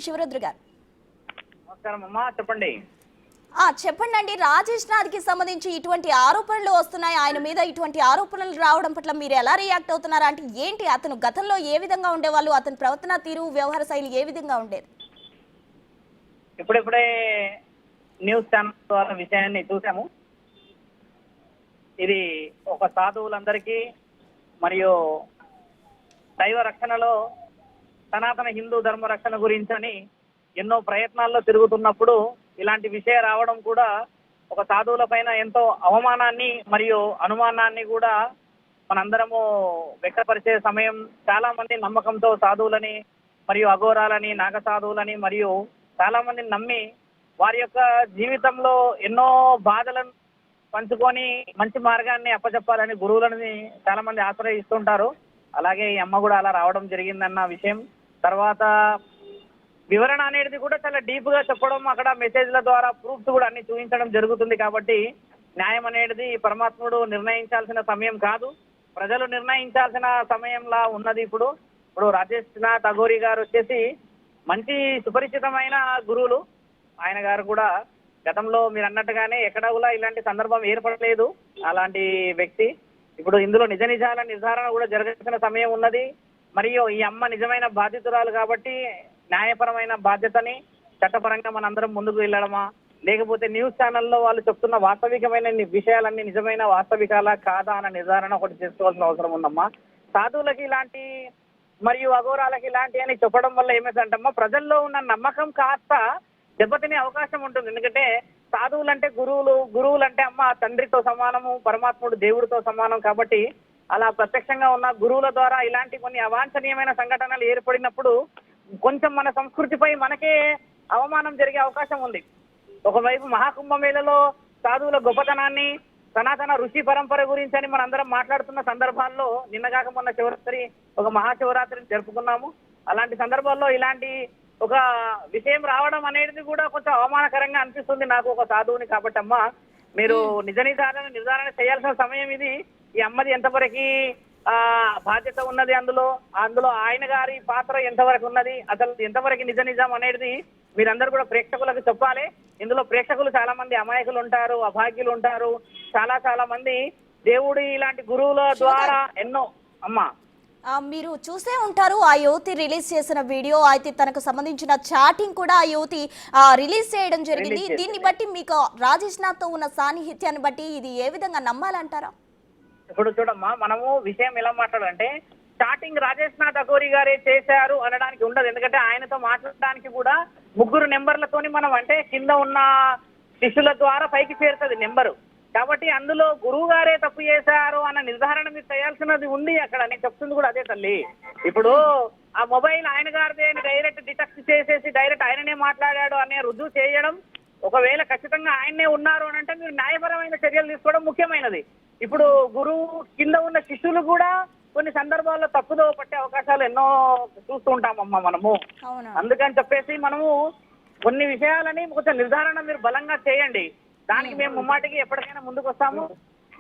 శివరుద్ర గారు. నమస్కారం అమ్మా, చెప్పండి. చెప్పండి అండి, రాజేష్ నాథ్కి సంబంధించి ఇటువంటి ఆరోపణలు వస్తున్నాయి. ఆయన మీద ఇటువంటి ఆరోపణలు రావడం పట్ల మీరు ఎలా రియాక్ట్ అవుతున్నారా? అంటే ఏంటి, అతను గతంలో ఏ విధంగా ఉండేవాళ్ళు, అతని ప్రవర్తన తీరు వ్యవహార శైలి ఏ విధంగా ఉండేది? ఇప్పుడే న్యూస్ ఛానల్ ద్వారా విషయాన్ని చూసాము. ఇది ఒక సాధువులందరికీ మరియు దైవ రక్షణలో సనాతన హిందూ ధర్మ రక్షణ గురించని ఎన్నో ప్రయత్నాల్లో తిరుగుతున్నప్పుడు ఇలాంటి విషయం రావడం కూడా ఒక సాధువుల పైన ఎంతో అవమానాన్ని మరియు అనుమానాన్ని కూడా మనందరము వ్యక్తపరిచే సమయం. చాలా మంది నమ్మకంతో సాధువులని మరియు అఘోరాలని, నాగ సాధువులని మరియు చాలా మందిని నమ్మి వారి యొక్క జీవితంలో ఎన్నో బాధలను పంచుకొని మంచి మార్గాన్ని అప్పచెప్పాలని గురువులని చాలా మంది ఆశ్రయిస్తుంటారు. అలాగే ఈ అమ్మ కూడా అలా రావడం జరిగిందన్న విషయం. తర్వాత వివరణ అనేది కూడా చాలా డీప్ గా చెప్పడం, అక్కడ మెసేజ్ల ద్వారా ప్రూఫ్స్ కూడా అన్ని చూపించడం జరుగుతుంది. కాబట్టి న్యాయం అనేది పరమాత్ముడు నిర్ణయించాల్సిన సమయం కాదు, ప్రజలు నిర్ణయించాల్సిన సమయంలా ఉన్నది. ఇప్పుడు రాజేష్ నాథ్ అఘోరి గారు వచ్చేసి మంచి సుపరిచితమైన గురువులు. ఆయన గారు కూడా గతంలో మీరు అన్నట్టుగానే ఎక్కడ కూడా ఇలాంటి సందర్భం ఏర్పడలేదు. అలాంటి వ్యక్తి ఇప్పుడు ఇందులో నిజ నిజాల నిర్ధారణ కూడా జరగాల్సిన సమయం ఉన్నది. మరియు ఈ అమ్మ నిజమైన బాధితురాలు కాబట్టి న్యాయపరమైన బాధ్యతని చట్టపరంగా మనందరం ముందుకు వెళ్ళడమా, లేకపోతే న్యూస్ ఛానల్లో వాళ్ళు చెప్తున్న వాస్తవికమైన విషయాలన్నీ నిజమైన వాస్తవికాలా కాదా అన్న నిర్ధారణ ఒకటి చేసుకోవాల్సిన అవసరం ఉందమ్మా. సాధువులకి ఇలాంటి మరియు అఘోరాలకి ఇలాంటి అని చెప్పడం వల్ల ఏమైందంటమ్మా, ప్రజల్లో ఉన్న నమ్మకం కాస్త దెబ్బతినే అవకాశం ఉంటుంది. ఎందుకంటే సాధువులు అంటే గురువులు అంటే అమ్మ తండ్రితో సమానము, పరమాత్ముడు దేవుడితో సమానం. కాబట్టి అలా ప్రత్యక్షంగా ఉన్న గురువుల ద్వారా ఇలాంటి కొన్ని అవాంఛనీయమైన సంఘటనలు ఏర్పడినప్పుడు కొంచెం మన సంస్కృతిపై మనకే అవమానం జరిగే అవకాశం ఉంది. ఒకవైపు మహాకుంభమేళలో సాధువుల గొప్పతనాన్ని, సనాతన ఋషి పరంపర గురించి అని మనందరం మాట్లాడుతున్న సందర్భాల్లో నిన్నగాక మొన్న శివరాత్రి ఒక మహాశివరాత్రిని జరుపుకున్నాము. అలాంటి సందర్భాల్లో ఇలాంటి ఒక విషయం రావడం అనేది కూడా కొంచెం అవమానకరంగా అనిపిస్తుంది నాకు ఒక సాధువుని. కాబట్టి అమ్మ, మీరు నిజ నిజాలను నిర్ధారణ చేయాల్సిన సమయం ఇది. ఈ అమ్మది ఎంతవరకు బాధ్యత ఉన్నది, అందులో ఆయన గారి పాత్ర ఎంతవరకు ఉన్నది, అసలు ఎంతవరకు నిజ నిజం అనేది మీరందరూ కూడా ప్రేక్షకులకు చెప్పాలి. ఇందులో ప్రేక్షకులు చాలా మంది అమాయకులు ఉంటారు, అభాగ్యులు ఉంటారు. చాలా మంది దేవుడి ఇలాంటి గురువుల ద్వారా ఎన్నో అమ్మా మీరు చూసే ఉంటారు, ఆ యువతి రిలీజ్ చేసిన వీడియో అయితే తనకు సంబంధించిన చాటింగ్ కూడా ఆ యువతి రిలీజ్ చేయడం జరిగింది. దీన్ని బట్టి మీకు రాజేష్ నాథ్ తో ఉన్న సాన్నిహిత్యాన్ని బట్టి ఇది ఏ విధంగా నమ్మాలంటారా? ఇప్పుడు చూడమ్మా, మనము విషయం ఎలా మాట్లాడాలంటే స్టార్టింగ్ రాజేష్ నాథ్ అఘోరి గారే చేశారు అనడానికి ఉండదు. ఎందుకంటే ఆయనతో మాట్లాడడానికి కూడా 3 నెంబర్లతోని మనం అంటే కింద ఉన్న శిష్యుల ద్వారా పైకి చేరుతుంది నెంబరు. కాబట్టి అందులో గురువు గారే తప్పు చేశారు అన్న నిర్ధారణ మీరు చేయాల్సినది ఉంది. అక్కడ నేను చెప్తుంది కూడా అదే తల్లి. ఇప్పుడు ఆ మొబైల్ ఆయన గారిదే డైరెక్ట్ డిటెక్ట్ చేసేసి డైరెక్ట్ ఆయననే మాట్లాడాడు అనే రుజువు చేయడం, ఒకవేళ ఖచ్చితంగా ఆయన్నే ఉన్నారు అని అంటే మీరు న్యాయపరమైన చర్యలు తీసుకోవడం ముఖ్యమైనది. ఇప్పుడు గురువు కింద ఉన్న శిష్యులు కూడా కొన్ని సందర్భాల్లో తప్పుదో పట్టే అవకాశాలు ఎన్నో చూస్తూ ఉంటామమ్మా మనము. అందుకని చెప్పేసి మనము కొన్ని విషయాలని కొంచెం నిర్ధారణ మీరు బలంగా చేయండి. దానికి మేము ముమ్మాటికి ఎప్పటికైనా ముందుకు వస్తాము.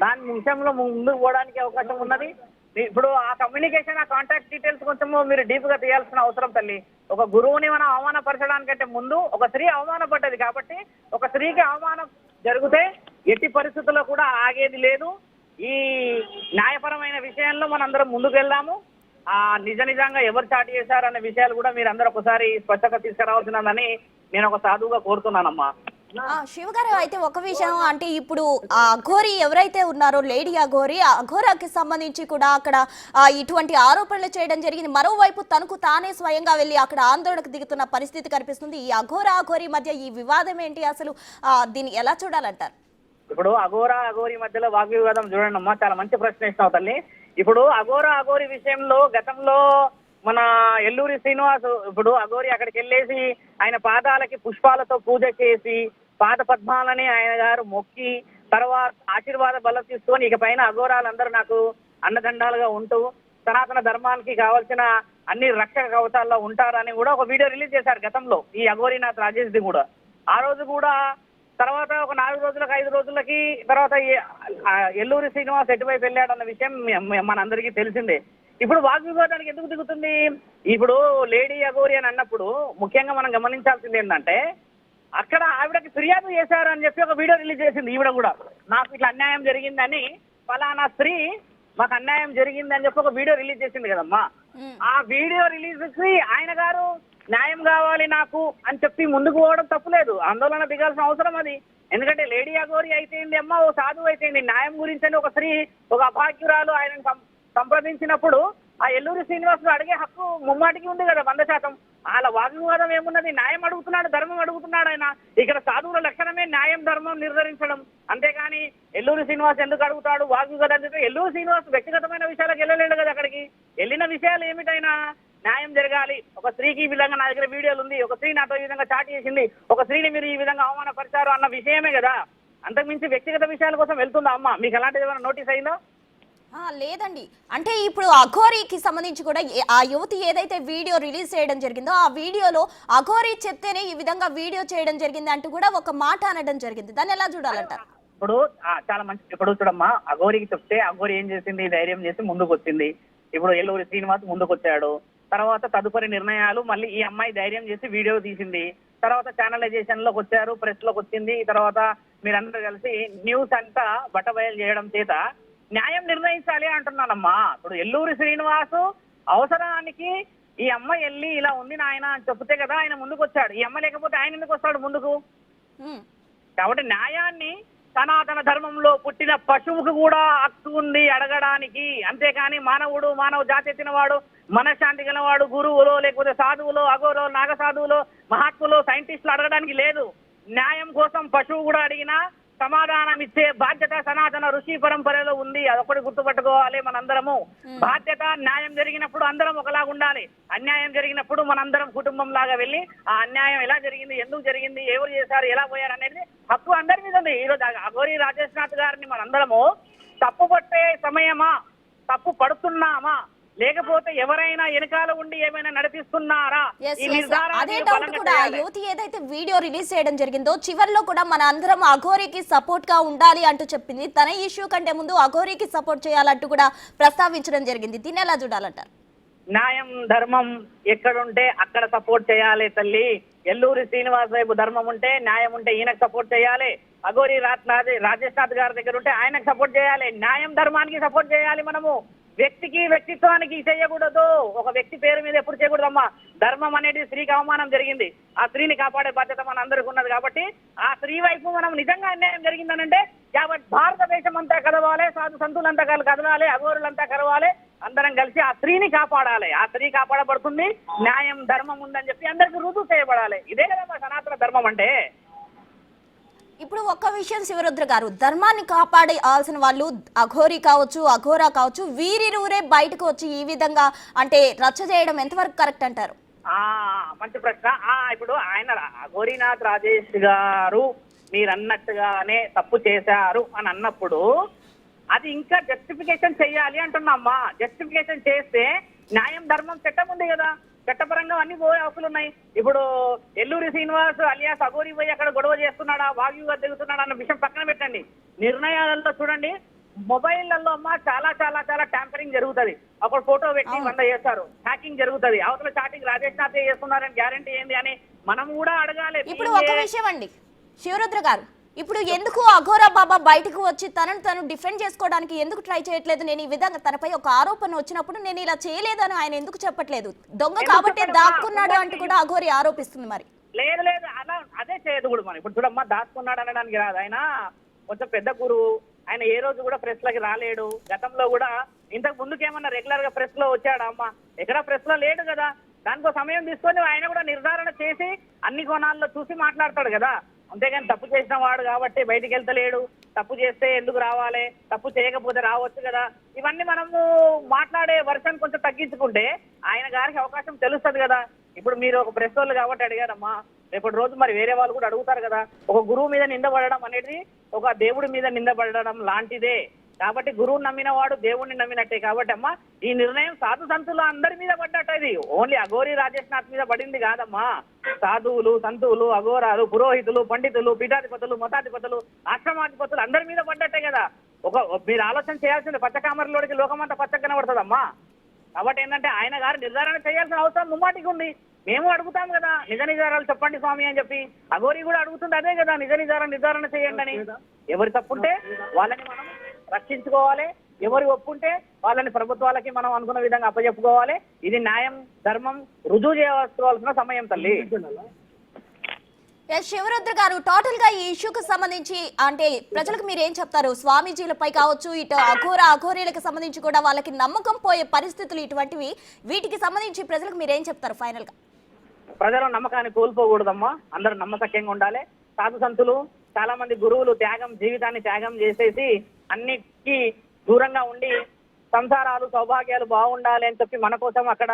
దాని విషయంలో ముందుకు పోవడానికి అవకాశం ఉన్నది. ఇప్పుడు ఆ కమ్యూనికేషన్, ఆ కాంటాక్ట్ డీటెయిల్స్ కొంచెం మీరు డీప్ గా తీయాల్సిన అవసరం తల్లి. ఒక గురువుని మనం అవమానపరచడానికంటే ముందు ఒక స్త్రీ అవమానపడ్డది కాబట్టి ఒక స్త్రీకి అవమానం జరిగితే ఎట్టి పరిస్థితుల్లో కూడా ఆగేది లేదు. ఈ న్యాయపరమైన విషయంలో మనందరం ముందుకు వెళ్దాము. నిజంగా ఎవరు చాటి చేశారనే విషయాలు కూడా మీరు అందరూ ఒకసారి స్పష్టత తీసుకురావాల్సినదని నేను ఒక సాధువుగా కోరుతున్నానమ్మా. శివ గారు, అయితే ఒక విషయం అంటే ఇప్పుడు అఘోరి ఎవరైతే ఉన్నారో లేడీ అఘోరి, అఘోరాకి సంబంధించి కూడా అక్కడ ఇటువంటి ఆరోపణలు చేయడం జరిగింది. మరోవైపు తనకు తానే స్వయంగా వెళ్ళి అక్కడ ఆందోళనకు దిగుతున్న పరిస్థితి కనిపిస్తుంది. ఈ అఘోరి మధ్య ఈ వివాదం ఏంటి, అసలు దీన్ని ఎలా చూడాలంటారు? ఇప్పుడు అఘోరి మధ్యలో వాగ్వివాదం చూడండి అమ్మా, చాలా మంచి ప్రశ్న ఇస్తావు తల్లి. ఇప్పుడు అఘోరి విషయంలో గతంలో మన ఎల్లూరి శ్రీనివాస్ ఇప్పుడు అఘోరి అక్కడికి వెళ్ళేసి ఆయన పాదాలకి పుష్పాలతో పూజ చేసి పాద పద్మాలని ఆయన గారు మొక్కి తర్వాత ఆశీర్వాద బలం తీసుకొని ఇక పైన అఘోరాలందరూ నాకు అండదండాలుగా ఉంటూ సనాతన ధర్మానికి కావాల్సిన అన్ని రక్షక కవచాల్లో ఉంటారని కూడా ఒక వీడియో రిలీజ్ చేశారు గతంలో ఈ అఘోరీనాథ్ రాజేష్ ది కూడా. ఆ రోజు కూడా తర్వాత ఒక 4 రోజులకు 5 రోజులకి తర్వాత ఎల్లూరి శ్రీనివాస్ ఎటువైపు వెళ్ళాడన్న విషయం మనందరికీ తెలిసిందే. ఇప్పుడు వాగ్వివాదానికి ఎందుకు దిగుతుంది? ఇప్పుడు లేడీ అఘోరి అని అన్నప్పుడు ముఖ్యంగా మనం గమనించాల్సింది ఏంటంటే అక్కడ ఆవిడకి ఫిర్యాదు చేశారు అని చెప్పి ఒక వీడియో రిలీజ్ చేసింది ఈవిడ కూడా. నాకు ఇట్లా అన్యాయం జరిగిందని, ఫలానా స్త్రీ మాకు అన్యాయం జరిగింది అని చెప్పి ఒక వీడియో రిలీజ్ చేసింది కదమ్మా. ఆ వీడియో రిలీజ్ కి ఆయన గారు న్యాయం కావాలి నాకు అని చెప్పి ముందుకు పోవడం తప్పులేదు, ఆందోళన దిగాల్సిన అవసరం అది. ఎందుకంటే లేడీ అఘోరి అయితేంది అమ్మా, ఓ సాధువు అయితేంది, న్యాయం గురించి అని ఒక స్త్రీ, ఒక అభాగ్యురాలు ఆయనను సంప్రదించినప్పుడు ఆ ఎల్లూరి శ్రీనివాసులు అడిగే హక్కు ముమ్మాటికి ఉంది కదా 100%. అలా వాగ్వివాదం ఏమున్నది? న్యాయం అడుగుతున్నాడు, ధర్మం అడుగుతున్నాడు ఆయన. ఇక్కడ సాధువుల లక్షణమే న్యాయం ధర్మం నిర్ధారించడం. అంతేగాని ఎల్లూరి శ్రీనివాస్ ఎందుకు అడుగుతాడు వాగ్వివాదం? ఎల్లూరి శ్రీనివాస్ వ్యక్తిగతమైన విషయాలకు వెళ్ళలేడు కదా అక్కడికి. వెళ్ళిన విషయాలు ఏమిటైనా న్యాయం జరగాలి. ఒక స్త్రీకి ఈ విధంగా, నా దగ్గర వీడియోలు ఉంది, ఒక స్త్రీ నాతో ఈ విధంగా చాట్ చేసింది, ఒక స్త్రీని మీరు ఈ విధంగా అవమానపరిచారు అన్న విషయమే కదా. అంతకుమించి వ్యక్తిగత విషయాల కోసం వెళ్తుందా అమ్మ? మీకు ఎలాంటిది ఏమైనా నోటీస్ అయిందో? లేదండి, అంటే ఇప్పుడు అఘోరీకి సంబంధించి కూడా ఆ యువతి ఏదైతే వీడియో రిలీజ్ చేయడం జరిగిందో ఆ వీడియోలో అఘోరీ చెప్తేనే ఈ విధంగా వీడియో చేయడం జరిగింది అంటూ కూడా ఒక మాట అనడం జరిగింది. దాన్ని ఎలా చూడాలంటారు? ఇప్పుడు చాలా మంచి, ఇప్పుడు చూడమ్మా, అఘోరికి చెప్తే అఘోరి ఏం చేసింది? ధైర్యం చేసి ముందుకు వచ్చింది. ఇప్పుడు ఎల్లూరి శ్రీనివాస్ ముందుకు వచ్చాడు. తర్వాత తదుపరి నిర్ణయాలు మళ్ళీ ఈ అమ్మాయి ధైర్యం చేసి వీడియో తీసింది. తర్వాత ఛానలైజేషన్ లోకి వచ్చారు, ప్రెస్ లోకి వచ్చింది. తర్వాత మీరందరూ కలిసి న్యూస్ అంతా బట్టబయలు చేయడం చేత న్యాయం నిర్ణయించాలి అంటున్నానమ్మా. ఇప్పుడు ఎల్లూరి శ్రీనివాసు అవసరానికి ఈ అమ్మాయి వెళ్ళి ఇలా ఉంది నాయన అని చెప్తే కదా ఆయన ముందుకు వచ్చాడు. ఈ అమ్మాయి లేకపోతే ఆయన ఎందుకు వస్తాడు ముందుకు? కాబట్టి న్యాయాన్ని సనాతన ధర్మంలో పుట్టిన పశువుకు కూడా హక్కు ఉంది అడగడానికి. అంతేకాని మానవుడు, మానవ జాతి ఎత్తినవాడు, మనశ్శాంతి గలవాడు, గురువులో లేకపోతే సాధువులో, అఘోరో, నాగసాధువులో, మహాత్ములో, సైంటిస్టులు అడగడానికి లేదు. న్యాయం కోసం పశువు కూడా అడిగినా సమాధానం ఇచ్చే బాధ్యత సనాతన ఋషి పరంపరలో ఉంది. అదొకటి గుర్తుపెట్టుకోవాలి మనందరము. బాధ్యత, న్యాయం జరిగినప్పుడు అందరం ఒకలాగా ఉండాలి. అన్యాయం జరిగినప్పుడు మనందరం కుటుంబం లాగా వెళ్ళి ఆ అన్యాయం ఎలా జరిగింది, ఎందుకు జరిగింది, ఎవరు చేశారు, ఎలా పోయారు అనేది హక్కు అందరి మీద ఉంది. ఈరోజు అఘోరి రాజేష్నాథ్ గారిని మనందరము తప్పు పట్టే సమయమా, తప్పు పడుతున్నామా, లేకపోతే ఎవరైనా వెనకాల ఉండి ఏమైనా నడిపిస్తున్నారా? అదే డౌట్ కూడా యువతి ఏదైతే వీడియో రిలీజ్ చేయడం జరిగిందో చివరిలో కూడా మన అందరం అఘోరికి సపోర్ట్ గా ఉండాలి అంటూ చెప్పింది. తన ఇష్యూ కంటే ముందు అఘోరికి సపోర్ట్ చేయాలంటూ కూడా ప్రస్తావించడం జరిగింది. దీన్ని ఎలా చూడాలంటారు? న్యాయం ధర్మం ఎక్కడుంటే అక్కడ సపోర్ట్ చేయాలి తల్లి. ఎల్లూరి శ్రీనివాస్ వైపు ధర్మం ఉంటే, న్యాయం ఉంటే ఈయనకు సపోర్ట్ చేయాలి. అఘోరి రాజేష్నాథ్ గారి దగ్గర ఉంటే ఆయనకు సపోర్ట్ చేయాలి. న్యాయం ధర్మానికి సపోర్ట్ చేయాలి. మనము వ్యక్తికి, వ్యక్తిత్వానికి చేయకూడదు. ఒక వ్యక్తి పేరు మీద ఎప్పుడు చేయకూడదమ్మా. ధర్మం అనేది స్త్రీకి అవమానం జరిగింది, ఆ స్త్రీని కాపాడే బాధ్యత మన అందరికి ఉన్నది. కాబట్టి ఆ స్త్రీ వైపు మనం నిజంగా అన్యాయం జరిగిందనంటే యావత్ భారతదేశం అంతా కదవాలి, సాధు సంతులంతా కదలాలి, అఘోరులంతా కలవాలి, అందరం కలిసి ఆ స్త్రీని కాపాడాలి. ఆ స్త్రీ కాపాడబడుతుంది, న్యాయం ధర్మం ఉందని చెప్పి అందరికి రుజువు చేయబడాలి. ఇదే కదమ్మా సనాతన ధర్మం అంటే. ఇప్పుడు ఒక్క విషయం శివరుద్ర గారు, ధర్మాన్ని కాపాడాల్సిన వాళ్ళు అఘోరి కావచ్చు, అఘోరా కావచ్చు, వీరిరువురే బయటకు వచ్చి ఈ విధంగా అంటే రచ్చ చేయడం ఎంతవరకు కరెక్ట్ అంటారు? మంచి ప్రశ్న. ఇప్పుడు ఆయన అఘోరీనాథ్ రాజేష్ గారు మీరు అన్నట్టుగానే తప్పు చేశారు అని అన్నప్పుడు అది ఇంకా జస్టిఫికేషన్ చెయ్యాలి అంటున్నామ్మా. జస్టిఫికేషన్ చేస్తే న్యాయం ధర్మం చట్టం ఉంది కదా, చట్టపరంగా అన్ని పోయే హక్కులు ఉన్నాయి. ఇప్పుడు ఎల్లూరి శ్రీనివాస్ అలియాస్ అఘోరి పోయి అక్కడ గొడవ చేస్తున్నాడా, వాగ్యుగా దిగుతున్నాడా అన్న విషయం పక్కన పెట్టండి. నిర్ణయాలలో చూడండి, మొబైళ్లలో అమ్మా చాలా చాలా చాలా ట్యాంపరింగ్ జరుగుతుంది. అప్పుడు ఫోటో పెట్టి 100 చేస్తారు, హ్యాకింగ్ జరుగుతుంది. అవతల చాటింగ్ రాజేష్నాథ్ చేస్తున్నారని గ్యారంటీ ఏంది అని మనం కూడా అడగాలి. ఇప్పుడు ఒక విషయం అండి శివరుద్ర గారు, ఇప్పుడు ఎందుకు అఘోరా బాబా బయటకు వచ్చి తను డిఫెండ్ చేసుకోవడానికి ఎందుకు ట్రై చేయట్లేదు? నేను ఈ విధంగా తనపై ఒక ఆరోపణ వచ్చినప్పుడు నేను ఇలా చేయలేదని ఆయన ఎందుకు చెప్పట్లేదు? దొంగ కాబట్టి దాక్కున్నాడు అంటూ కూడా అఘోరి ఆరోపిస్తుంది. మరి లేదు లేదు, అలా అదే చేయదు కూడా. మనం ఇప్పుడు చూడమ్మా, దాక్కున్నాడు అనడానికి రాదు. ఆయన కొంచెం పెద్ద గురువు, ఆయన ఏ రోజు కూడా ప్రెస్ లకి రాలేడు. గతంలో కూడా ఇంతకు ముందుకేమన్నా రెగ్యులర్ గా ప్రెస్ లో వచ్చాడా అమ్మా? ఎక్కడ ప్రెస్ లో లేడు కదా. దానికో సమయం తీసుకొని ఆయన కూడా నిర్ధారణ చేసి అన్ని కోణాల్లో చూసి మాట్లాడతాడు కదా. అంతేగాని తప్పు చేసిన వాడు కాబట్టి బయటికి వెళ్తలేడు, తప్పు చేస్తే ఎందుకు రావాలి, తప్పు చేయకపోతే రావచ్చు కదా. ఇవన్నీ మనము మాట్లాడే వర్షన్ కొంచెం తగ్గించుకుంటే ఆయన గారికి అవకాశం తెలుస్తుంది కదా. ఇప్పుడు మీరు ఒక ప్రెస్ వాళ్ళు కాబట్టి అడిగారమ్మా, రేపటి రోజు మరి వేరే వాళ్ళు కూడా అడుగుతారు కదా. ఒక గురువు మీద నిందపడడం అనేది ఒక దేవుడి మీద నిందపడడం లాంటిదే. కాబట్టి గురువుని నమ్మిన వాడు దేవుణ్ణి నమ్మినట్టే. కాబట్టి అమ్మా, ఈ నిర్ణయం సాధు సంతులు అందరి మీద పడ్డట్టు. ఇది ఓన్లీ అఘోరి రాజేష్నాథ్ మీద పడింది కాదమ్మా. సాధువులు, సంతువులు, అఘోరాలు, పురోహితులు, పండితులు, పీఠాధిపతులు, మతాధిపతులు, ఆశ్రమాధిపతులు అందరి మీద పడ్డట్టే కదా. మీరు ఆలోచన చేయాల్సింది, పచ్చకామరలోడికి లోకమంతా పచ్చ కనబడుతుందమ్మా. కాబట్టి ఏంటంటే ఆయన గారు నిర్ధారణ చేయాల్సిన అవసరం ముమ్మాటికి ఉంది. మేము అడుగుతాం కదా, నిజ నిజారాలు చెప్పండి స్వామి అని చెప్పి. అఘోరి కూడా అడుగుతుంది అదే కదా, నిజ నిర్ధారణ చేయండి అని. ఎవరి తప్పుంటే వాళ్ళని మనం రక్షించుకోవాలి, ఎవరి ఒప్పుంటే వాళ్ళని ప్రభుత్వాలకి మనం అనుకున్న విధంగా అప్పచెప్పుకోవాలి. ఇది న్యాయం, ధర్మం రుజువు చేసుకోవాల్సిన సమయం తల్లి. శివరుద్ర గారు, టోటల్ గా ఈ ఇష్యూకి సంబంధించి అంటే ప్రజలకు మీరు ఏం చెప్తారు? స్వామీజీలపై కావచ్చు, ఇటు అఘోరీలకు సంబంధించి కూడా వాళ్ళకి నమ్మకం పోయే పరిస్థితులు ఇటువంటివి, వీటికి సంబంధించి ప్రజలకు మీరు ఏం చెప్తారు ఫైనల్ గా? ప్రజల నమ్మకాన్ని కోల్పోకూడదమ్మా, అందరూ నమ్మకత్యంగా ఉండాలి. సాధు సంతులు, చాలా మంది గురువులు జీవితాన్ని త్యాగం చేసేసి అన్నిటికీ దూరంగా ఉండి సంసారాలు సౌభాగ్యాలు బాగుండాలి అని చెప్పి మన కోసం అక్కడ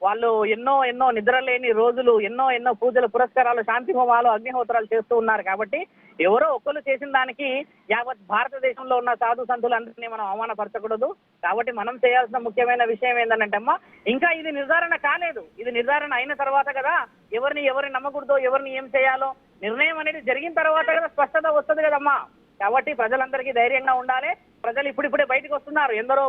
వాళ్ళు ఎన్నో నిద్రలేని రోజులు, ఎన్నో పూజలు, పురస్కారాలు, శాంతి హోమాలు, అగ్నిహోత్రాలు చేస్తూ ఉన్నారు. కాబట్టి ఎవరో ఒక్కరు చేసిన దానికి యావత్ భారతదేశంలో ఉన్న సాధు సంతులందరినీ మనం అవమానపరచకూడదు. కాబట్టి మనం చేయాల్సిన ముఖ్యమైన విషయం ఏంటంటే అమ్మా, ఇంకా ఇది నిర్ధారణ కాలేదు. ఇది నిర్ధారణ అయిన తర్వాత కదా ఎవరిని నమ్మకూడదో, ఎవరిని ఏం చేయాలో నిర్ణయం అనేది జరిగిన తర్వాత కదా స్పష్టత వస్తుంది కదమ్మా. కాబట్టి ప్రజలందరికీ ధైర్యంగా ఉండాలి. ప్రజలు ఇప్పుడిప్పుడే బయటకు వస్తున్నారు, ఎందరో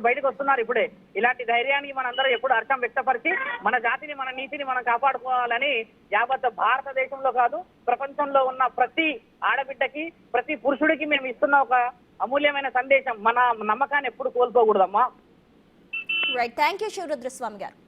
బయటకు వస్తున్నారు ఇప్పుడే. ఇలాంటి ధైర్యానికి మనందరూ ఎప్పుడు హర్షం వ్యక్తపరిచి మన జాతిని, మన నీతిని మనం కాపాడుకోవాలని యావత్ భారతదేశంలో కాదు ప్రపంచంలో ఉన్న ప్రతి ఆడబిడ్డకి, ప్రతి పురుషుడికి మేము ఇస్తున్న ఒక అమూల్యమైన సందేశం, మన నమ్మకాన్ని ఎప్పుడు కోల్పోకూడదమ్మా. రైట్, థ్యాంక్ యూ శివరుద్ర స్వామి గారు.